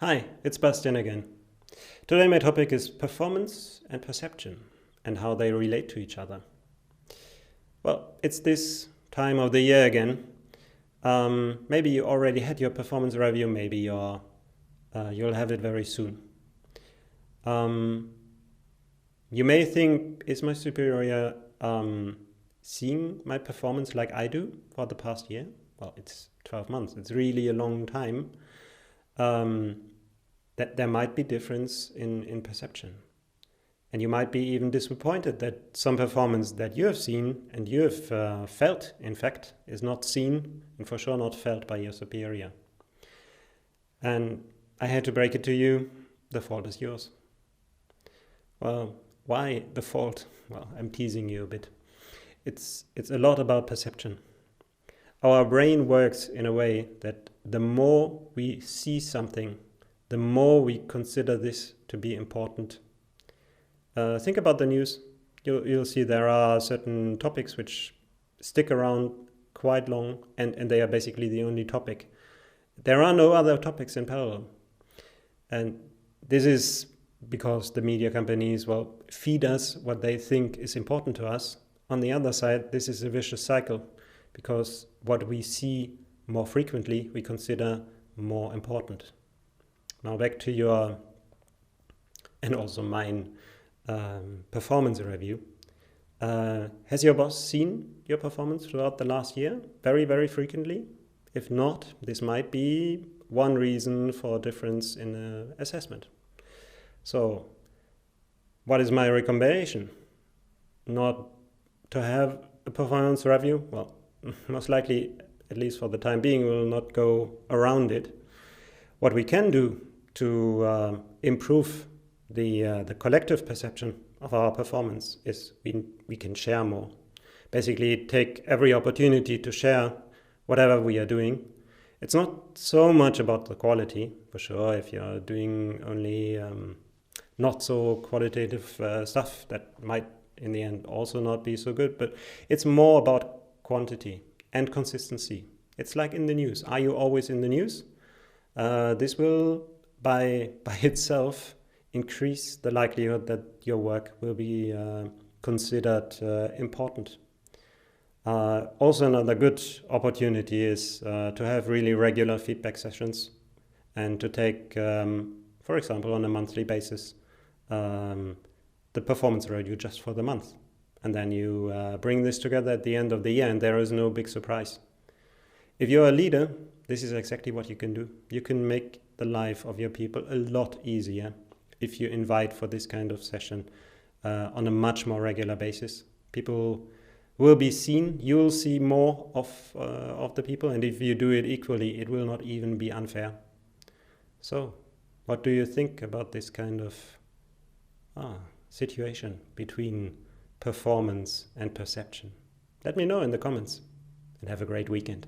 Hi, it's Bastian again. Today my topic is performance and perception and how they relate to each other. Well, it's this time of the year again. Maybe you already had your performance review, maybe you'll have it very soon. You may think, is my superior seeing my performance like I do for the past year? Well, it's 12 months. It's really a long time. That there might be difference in perception. And you might be even disappointed that some performance that you have seen and you have felt, in fact, is not seen and for sure not felt by your superior. And I had to break it to you, the fault is yours. Well, why the fault? Well, I'm teasing you a bit. It's a lot about perception. Our brain works in a way that the more we see something, the more we consider this to be important. Think about the news. You'll see there are certain topics which stick around quite long, and they are basically the only topic. There are no other topics in parallel. And this is because the media companies, feed us what they think is important to us. On the other side, this is a vicious cycle, because what we see more frequently, we consider more important. Now back to your, and also mine, performance review. Has your boss seen your performance throughout the last year? Very, very frequently? If not, this might be one reason for a difference in assessment. So, what is my recommendation? Not to have a performance review? Well, most likely, at least for the time being, we will not go around it. What we can do to improve the collective perception of our performance is we can share more. Basically, take every opportunity to share whatever we are doing. It's not so much about the quality, for sure. If you're doing only not so qualitative stuff, that might in the end also not be so good, but it's more about quantity and consistency. It's like in the news. Are you always in the news? This will, by itself, increase the likelihood that your work will be considered important. Also, another good opportunity is to have really regular feedback sessions and to take, for example, on a monthly basis, the performance review just for the month. And then you bring this together at the end of the year, and there is no big surprise. If you're a leader, this is exactly what you can do. You can make the life of your people a lot easier if you invite for this kind of session on a much more regular basis. People will be seen. You will see more of the people, and if you do it equally, it will not even be unfair. So, what do you think about this kind of situation between performance and perception? Let me know in the comments, and have a great weekend.